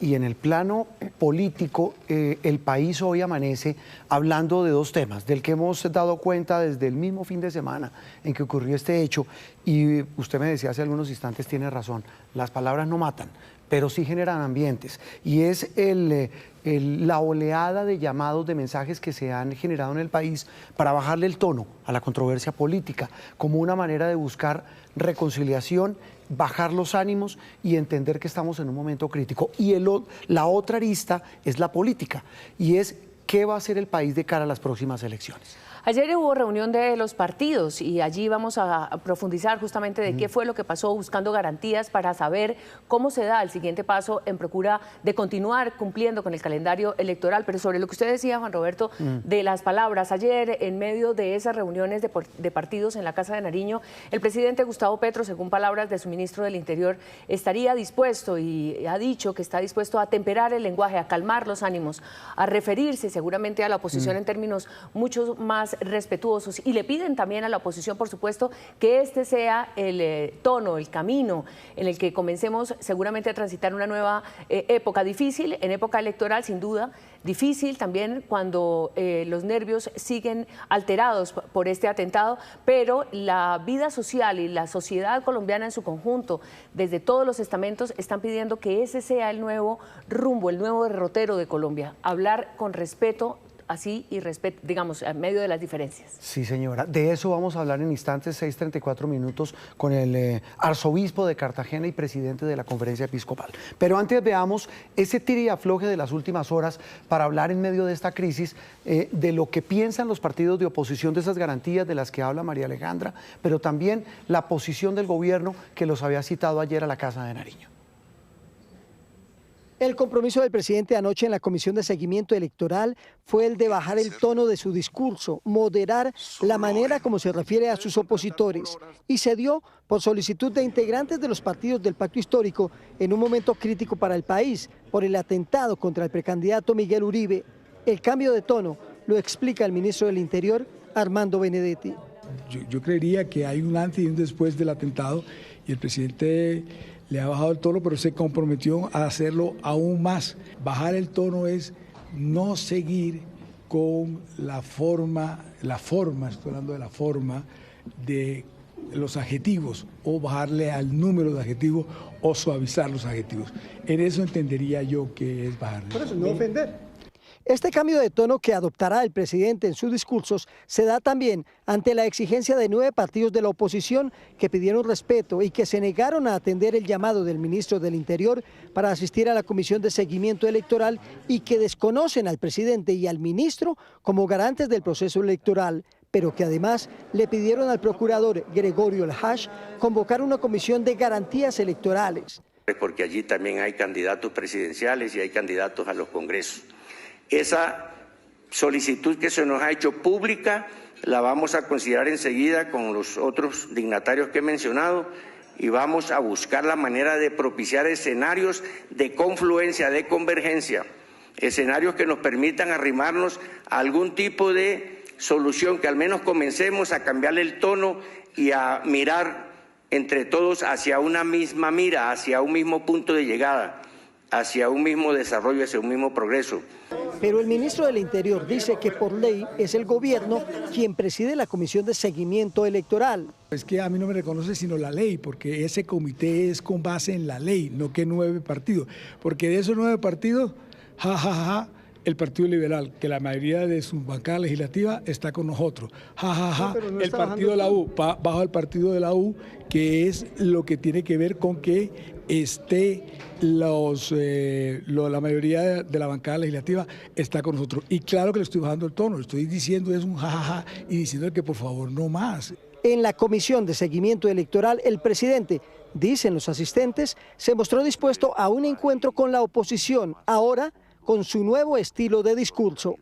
Y en el plano político, el país hoy amanece hablando de dos temas, del que hemos dado cuenta desde el mismo fin de semana en que ocurrió este hecho. Y usted me decía hace algunos instantes, tiene razón, las palabras no matan, pero sí generan ambientes. Y es la oleada de llamados, de mensajes que se han generado en el país para bajarle el tono a la controversia política, como una manera de buscar reconciliación, bajar los ánimos y entender que estamos en un momento crítico. Y la otra arista es la política, y es qué va a hacer el país de cara a las próximas elecciones. Ayer hubo reunión de los partidos y allí vamos a profundizar justamente de qué fue lo que pasó, buscando garantías para saber cómo se da el siguiente paso en procura de continuar cumpliendo con el calendario electoral. Pero sobre lo que usted decía, Juan Roberto, de las palabras, ayer en medio de esas reuniones de partidos en la Casa de Nariño, el presidente Gustavo Petro, según palabras de su ministro del Interior, estaría dispuesto y ha dicho que está dispuesto a temperar el lenguaje, a calmar los ánimos, a referirse seguramente a la oposición en términos mucho más respetuosos, y le piden también a la oposición, por supuesto, que este sea el tono, el camino en el que comencemos seguramente a transitar una nueva época. Difícil en época electoral, sin duda, difícil también cuando los nervios siguen alterados por este atentado, pero la vida social y la sociedad colombiana en su conjunto, desde todos los estamentos, están pidiendo que ese sea el nuevo rumbo, el nuevo derrotero de Colombia, hablar con respeto, así y respeto, digamos, en medio de las diferencias. Sí, señora. De eso vamos a hablar en instantes, 6:34 minutos, con el arzobispo de Cartagena y presidente de la Conferencia Episcopal. Pero antes veamos ese tire y afloje de las últimas horas para hablar en medio de esta crisis de lo que piensan los partidos de oposición, de esas garantías de las que habla María Alejandra, pero también la posición del gobierno que los había citado ayer a la Casa de Nariño. El compromiso del presidente anoche en la Comisión de Seguimiento Electoral fue el de bajar el tono de su discurso, moderar la manera como se refiere a sus opositores, y se dio por solicitud de integrantes de los partidos del Pacto Histórico en un momento crítico para el país por el atentado contra el precandidato Miguel Uribe. El cambio de tono lo explica el ministro del Interior, Armando Benedetti. Yo creería que hay un antes y un después del atentado, y el presidente le ha bajado el tono, pero se comprometió a hacerlo aún más. Bajar el tono es no seguir con la forma, estoy hablando de la forma de los adjetivos, o bajarle al número de adjetivos o suavizar los adjetivos. En eso entendería yo que es bajarle. Por eso, no ofender. Este cambio de tono que adoptará el presidente en sus discursos se da también ante la exigencia de 9 partidos de la oposición que pidieron respeto y que se negaron a atender el llamado del ministro del Interior para asistir a la Comisión de Seguimiento Electoral y que desconocen al presidente y al ministro como garantes del proceso electoral, pero que además le pidieron al procurador Gregorio Alhash convocar una comisión de garantías electorales. Porque allí también hay candidatos presidenciales y hay candidatos a los congresos. Esa solicitud que se nos ha hecho pública la vamos a considerar enseguida con los otros dignatarios que he mencionado, y vamos a buscar la manera de propiciar escenarios de confluencia, de convergencia, escenarios que nos permitan arrimarnos a algún tipo de solución, que al menos comencemos a cambiarle el tono y a mirar entre todos hacia una misma mira, hacia un mismo punto de llegada, hacia un mismo desarrollo, hacia un mismo progreso. Pero el ministro del Interior dice que por ley es el gobierno quien preside la Comisión de Seguimiento Electoral. Es que a mí no me reconoce sino la ley, porque ese comité es con base en la ley, no que 9 partidos. Porque de esos 9 partidos, el Partido Liberal, que la mayoría de su bancada legislativa está con nosotros. No, el partido de la U, bajo el partido de la U, que es lo que tiene que ver con que esté la mayoría de la bancada legislativa está con nosotros. Y claro que le estoy bajando el tono, le estoy diciendo es un y diciendo que por favor no más. En la Comisión de Seguimiento Electoral, el presidente, dicen los asistentes, se mostró dispuesto a un encuentro con la oposición, ahora con su nuevo estilo de discurso.